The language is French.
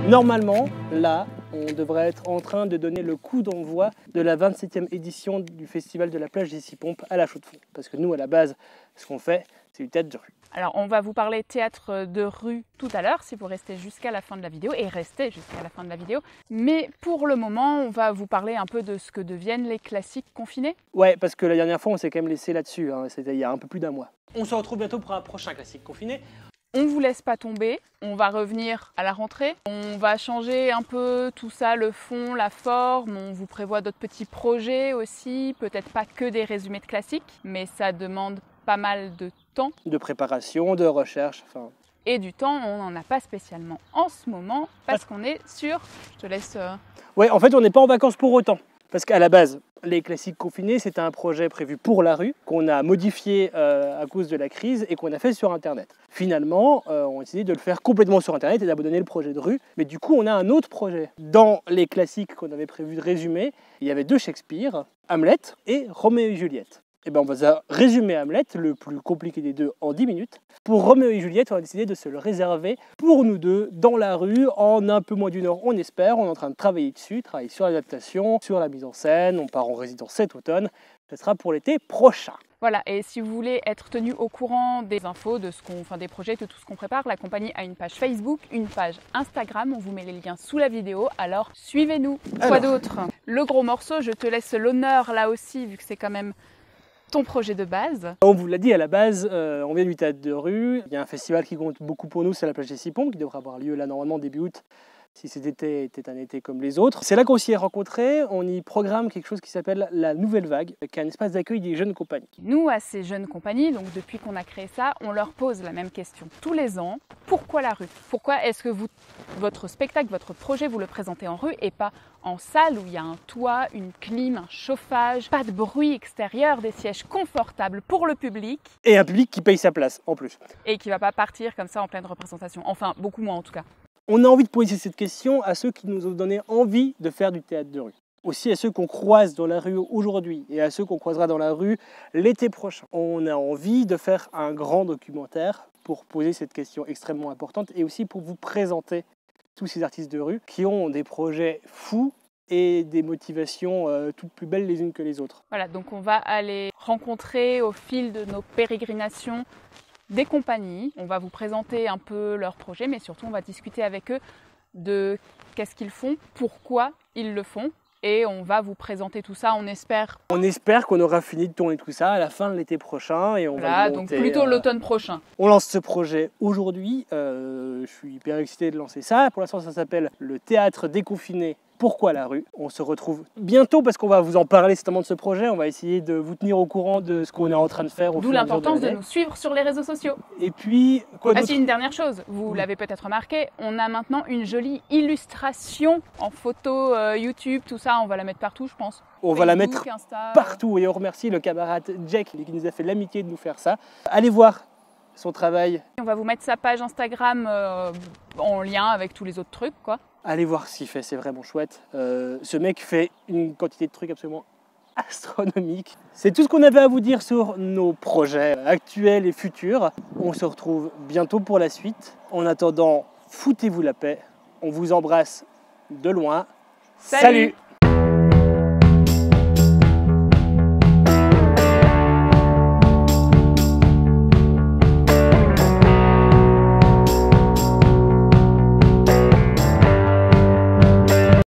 Normalement, là, on devrait être en train de donner le coup d'envoi de la 27e édition du Festival de la plage des Six Pompes à la Chaux-de-Fonds. Parce que nous, à la base, ce qu'on fait, c'est du théâtre de rue. Alors, on va vous parler théâtre de rue tout à l'heure, si vous restez jusqu'à la fin de la vidéo, et restez jusqu'à la fin de la vidéo. Mais pour le moment, on va vous parler un peu de ce que deviennent les classiques confinés. Ouais, parce que la dernière fois, on s'est quand même laissé là-dessus, hein. C'était il y a un peu plus d'un mois. On se retrouve bientôt pour un prochain classique confiné. On ne vous laisse pas tomber, on va revenir à la rentrée. On va changer un peu tout ça, le fond, la forme. On vous prévoit d'autres petits projets aussi, peut-être pas que des résumés de classiques, mais ça demande pas mal de temps. De préparation, de recherche, enfin... Et du temps, on n'en a pas spécialement en ce moment, parce qu'on est sur... Je te laisse... Ouais, en fait, on n'est pas en vacances pour autant. Parce qu'à la base, les classiques confinés, c'était un projet prévu pour la rue, qu'on a modifié à cause de la crise et qu'on a fait sur Internet. Finalement, on a décidé de le faire complètement sur Internet et d'abandonner le projet de rue. Mais du coup, on a un autre projet. Dans les classiques qu'on avait prévu de résumer, il y avait 2 Shakespeare, Hamlet et Roméo et Juliette. Et ben on va résumer Hamlet, le plus compliqué des deux, en 10 minutes. Pour Roméo et Juliette, on a décidé de se le réserver pour nous deux, dans la rue, en un peu moins d'une heure, on espère. On est en train de travailler dessus, travailler sur l'adaptation, sur la mise en scène. On part en résidence cet automne. Ce sera pour l'été prochain. Voilà, et si vous voulez être tenu au courant des infos, de ce des projets, de tout ce qu'on prépare, la compagnie a une page Facebook, une page Instagram, on vous met les liens sous la vidéo, alors suivez-nous. Quoi d'autre? Le gros morceau, je te laisse l'honneur là aussi, vu que c'est quand même ton projet de base. On vous l'a dit, à la base, on vient du théâtre de rue. Il y a un festival qui compte beaucoup pour nous, c'est la plage des Six Pompes, qui devrait avoir lieu là normalement début août, si cet été était un été comme les autres. C'est là qu'on s'y est rencontrés. On y programme quelque chose qui s'appelle la Nouvelle Vague, qui est un espace d'accueil des jeunes compagnies. Nous, à ces jeunes compagnies, donc depuis qu'on a créé ça, on leur pose la même question tous les ans. Pourquoi la rue? Pourquoi est-ce que votre spectacle, votre projet, vous le présentez en rue et pas en salle où il y a un toit, une clim, un chauffage, pas de bruit extérieur, des sièges confortables pour le public. Et un public qui paye sa place, en plus. Et qui ne va pas partir comme ça en pleine représentation. Enfin, beaucoup moins en tout cas. On a envie de poser cette question à ceux qui nous ont donné envie de faire du théâtre de rue. Aussi à ceux qu'on croise dans la rue aujourd'hui et à ceux qu'on croisera dans la rue l'été prochain. On a envie de faire un grand documentaire pour poser cette question extrêmement importante et aussi pour vous présenter tous ces artistes de rue qui ont des projets fous et des motivations toutes plus belles les unes que les autres. Voilà, donc on va aller rencontrer au fil de nos pérégrinations des compagnies. On va vous présenter un peu leurs projets, mais surtout on va discuter avec eux de qu'est-ce qu'ils font, pourquoi ils le font. Et on va vous présenter tout ça, on espère. On espère qu'on aura fini de tourner tout ça à la fin de l'été prochain. Et on va donc plutôt l'automne prochain. On lance ce projet aujourd'hui. Je suis hyper excité de lancer ça. Pour l'instant, ça s'appelle le théâtre déconfiné. Pourquoi la rue? On se retrouve bientôt parce qu'on va vous en parler certainement de ce projet. On va essayer de vous tenir au courant de ce qu'on est en train de faire. D'où l'importance de nous suivre sur les réseaux sociaux. Et puis, quoi d'autre? C'est une dernière chose, vous l'avez peut-être remarqué, on a maintenant une jolie illustration en photo YouTube, tout ça, on va la mettre partout, je pense. On va la mettre partout et on remercie le camarade Jack qui nous a fait l'amitié de nous faire ça. Allez voir son travail. On va vous mettre sa page Instagram en lien avec tous les autres trucs, quoi. Allez voir ce qu'il fait, c'est vraiment chouette. Ce mec fait une quantité de trucs absolument astronomique. C'est tout ce qu'on avait à vous dire sur nos projets actuels et futurs. On se retrouve bientôt pour la suite. En attendant, foutez-vous la paix. On vous embrasse de loin. Salut.